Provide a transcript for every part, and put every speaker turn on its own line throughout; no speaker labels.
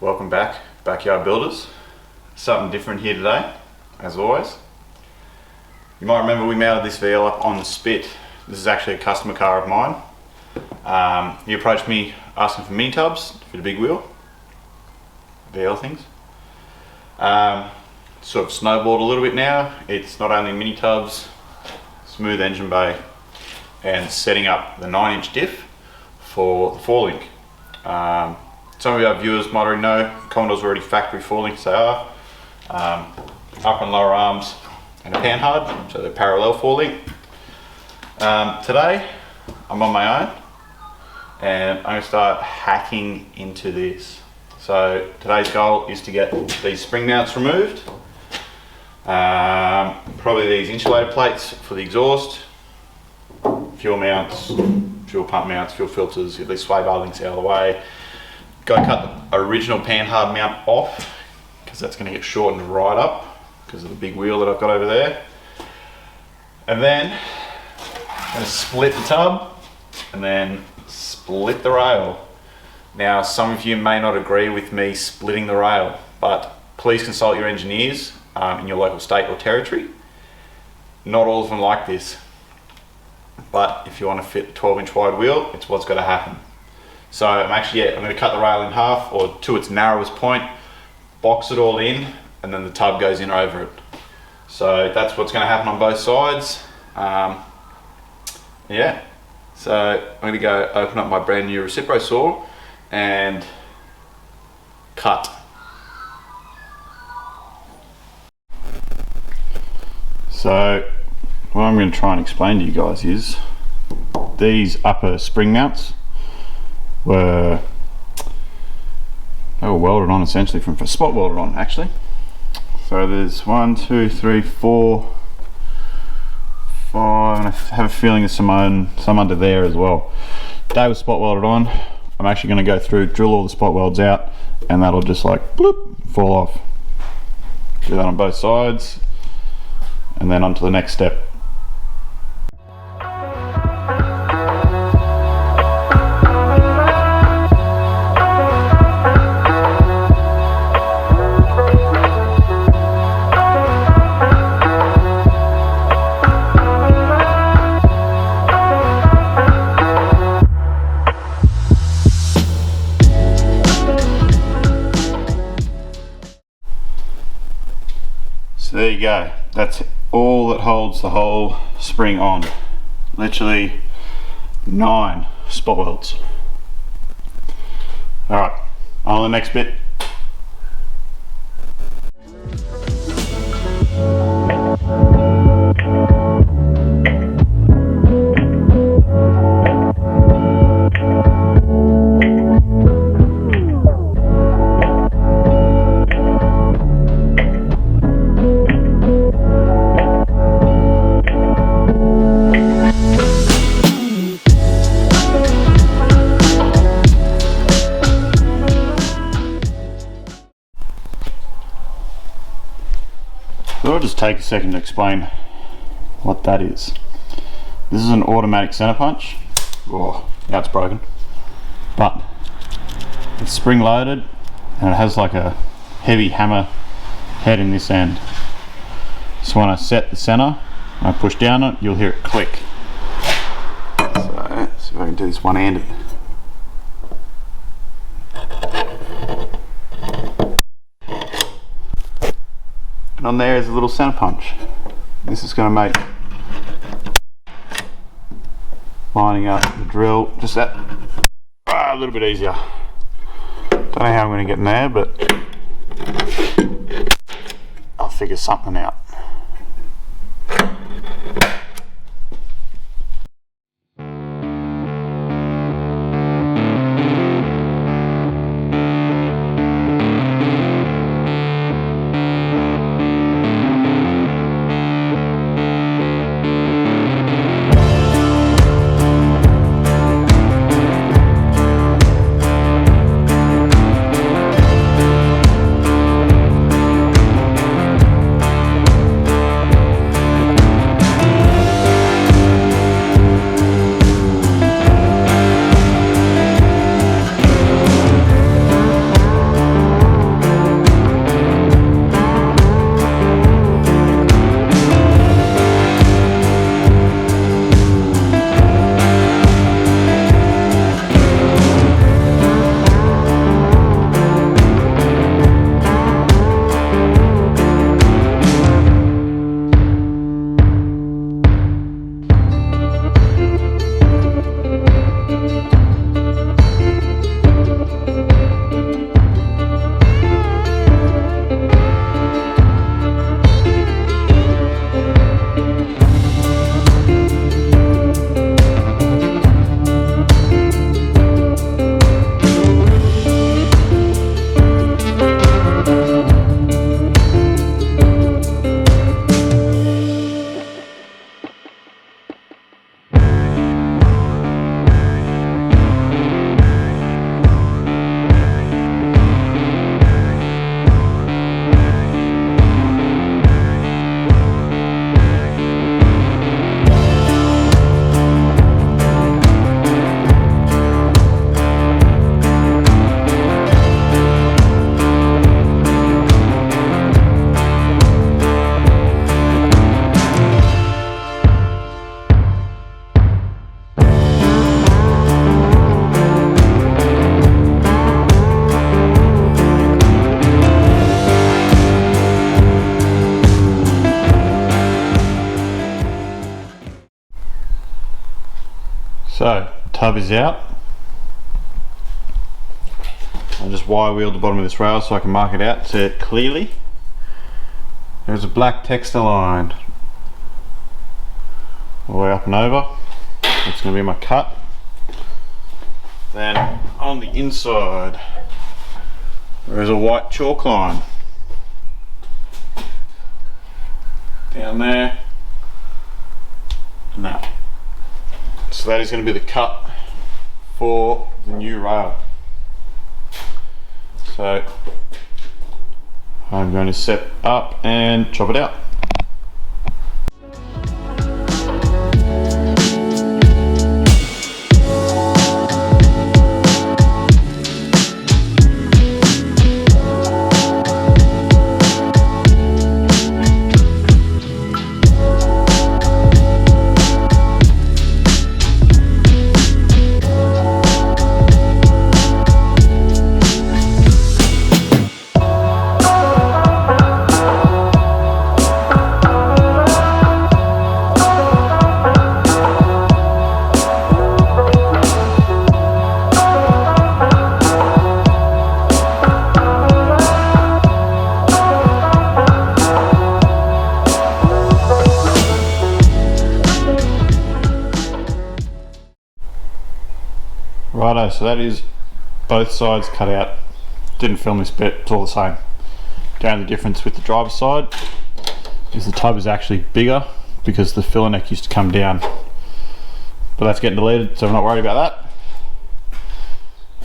Welcome back, Backyard Builders. Something different here today, as always. You might remember we mounted this VL up on the spit. This is actually a customer car of mine. He approached me asking for mini tubs for the big wheel, VL things. Sort of snowballed a little bit now. It's not only mini tubs, smooth engine bay, and setting up the 9-inch diff for the 4-link. Some of our viewers might already know Commodore's already factory 4-links. They are upper and lower arms and a panhard, so they're parallel 4-link. Today I'm on my own and I'm going to start hacking into this. So today's goal is to get these spring mounts removed, probably these insulator plates for the exhaust, fuel mounts, fuel pump mounts, fuel filters, get these sway bar links out of the way. Go cut the original panhard mount off because that's going to get shortened right up because of the big wheel that I've got over there. And then I'm going to split the tub and then split the rail. Now, some of you may not agree with me splitting the rail, but please consult your engineers in your local state or territory. Not all of them like this, but if you want to fit a 12-inch wide wheel, it's what's got to happen. So I'm going to cut the rail in half or to its narrowest point, box it all in, and then the tub goes in over it. So that's what's going to happen on both sides. Yeah, so I'm going to go open up my brand new Recipro saw and cut. So what I'm going to try and explain to you guys is these upper spring mounts were welded on essentially from spot welded on actually. So there's 1, 2, 3, 4, 5, and I have a feeling there's some under there as well. They were spot welded on. I'm actually going to go through, drill all the spot welds out, and that'll just like bloop, fall off. Do that on both sides, and then on to the next step. So there you go, that's all that holds the whole spring on. Literally 9 spot welds. Alright, on to the next bit. So I'll just take a second to explain what that is. This is an automatic center punch. Oh, now it's broken. But it's spring loaded and it has like a heavy hammer head in this end. So when I set the center, I push down it, you'll hear it click. So let's see if I can do this one-handed. And on there is a little center punch. This is going to make lining up the drill just that a little bit easier. Don't know how I'm going to get in there, but I'll figure something out. So, tub is out. I just wire wheeled the bottom of this rail so I can mark it out to clearly. There's a black texture line all the way up and over. That's going to be my cut. Then on the inside, there is a white chalk line down there and that. So that is going to be the cut for the new rail. So I'm going to set up and chop it out. Righto, so that is both sides cut out. Didn't film this bit, it's all the same. The only difference with the driver's side is the tub is actually bigger because the filler neck used to come down. But that's getting deleted, so I'm not worried about that.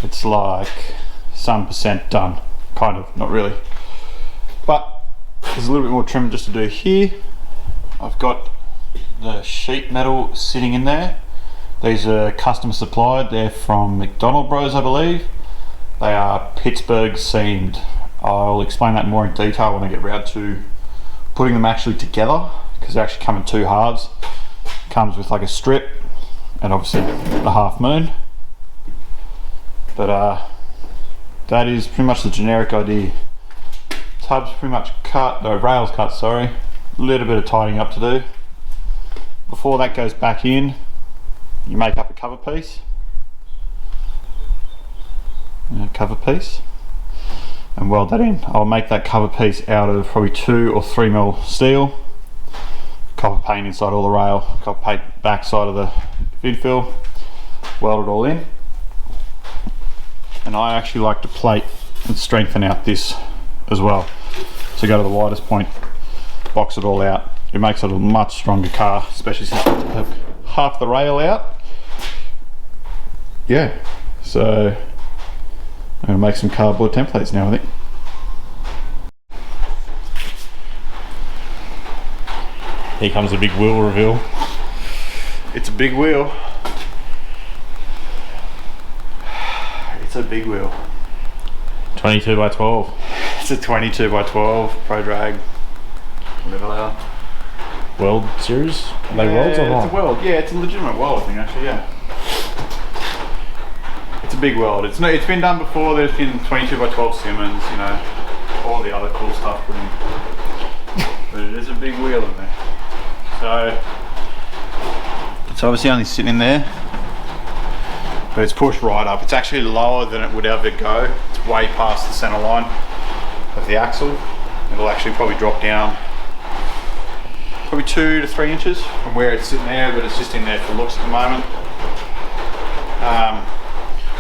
It's like some percent done, kind of, not really. But there's a little bit more trim just to do here. I've got the sheet metal sitting in there. These are custom supplied, they're from McDonald Bros, I believe. They are Pittsburgh seamed. I'll explain that more in detail when I get round to putting them actually together, because they actually come in two halves. Comes with like a strip and obviously the half moon. But that is pretty much the generic idea. Tub's pretty much cut, no, rail's cut, sorry. A little bit of tidying up to do. Before that goes back in, you make up a cover piece, and weld that in. I'll make that cover piece out of probably 2 or 3 mil steel, copper paint inside all the rail, copper paint back side of the vid fill, weld it all in. And I actually like to plate and strengthen out this as well. So go to the widest point, box it all out. It makes it a much stronger car, especially since I have half the rail out. Yeah, so I'm going to make some cardboard templates now, I think. Here comes the big wheel reveal. It's a big wheel. It's a big wheel. 22 by 12. It's a 22 by 12 Pro Drag. Whatever they are.
Weld series? Are they welds or not?
It's a weld, yeah, it's a legitimate weld, I think, actually, yeah. It's a big weld. It's been done before. There's been 22 by 12 Simmons, you know, all the other cool stuff put in. But it is a big wheel in there. So it's obviously only sitting in there, but it's pushed right up. It's actually lower than it would ever go. It's way past the center line of the axle. It'll actually probably drop down probably 2 to 3 inches from where it's sitting there, but it's just in there for looks at the moment.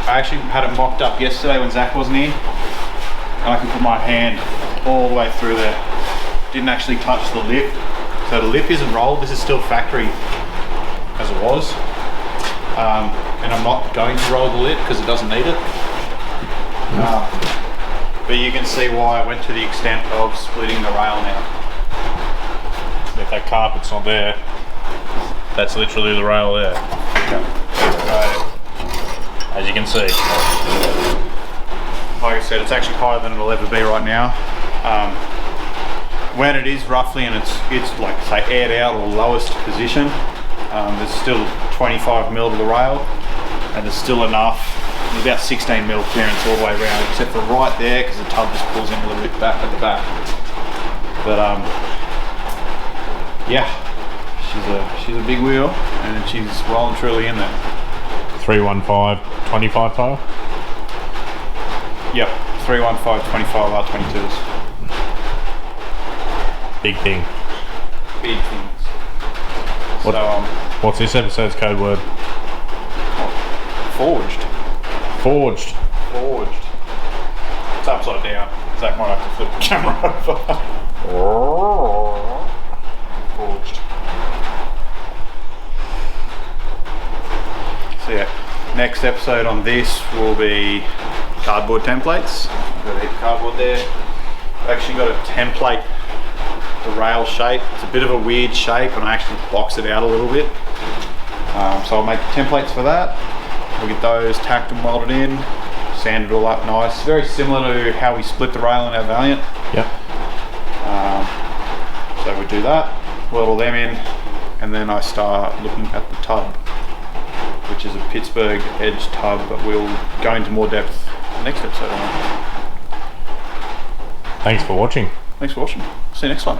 I actually had it mocked up yesterday when Zach wasn't in, and I could put my hand all the way through there. Didn't actually touch the lip, so the lip isn't rolled. This is still factory as it was, and I'm not going to roll the lip because it doesn't need it. But you can see why I went to the extent of splitting the rail now.
If that carpet's not there, that's literally the rail there.
Yeah.
As you can see.
Like I said, it's actually higher than it'll ever be right now. When it is roughly, and it's like say aired out or lowest position, there's still 25 mil to the rail, and there's still enough. There's about 16 mil clearance all the way around, except for right there because the tub just pulls in a little bit back at the back. But yeah, she's a big wheel, and she's well and truly in there.
315 25 tile.
Yep, 315 25 R22s.
Big thing.
Big things.
What-
So
What's this episode's code word?
forged.
Forged.
Forged. It's upside down. Zach might have to flip the camera over. Forged. So yeah, next episode on this will be cardboard templates. Got a heap of cardboard there. I've actually got a template, the rail shape. It's a bit of a weird shape and I actually box it out a little bit. So I'll make templates for that. We'll get those tacked and welded in, sand it all up nice. Very similar to how we split the rail in our Valiant.
Yep.
So we do that, weld all them in, and then I start looking at the tub, which is a Pittsburgh edge tub, but we'll go into more depth next episode on it.
Thanks for watching.
Thanks for watching. See you next time.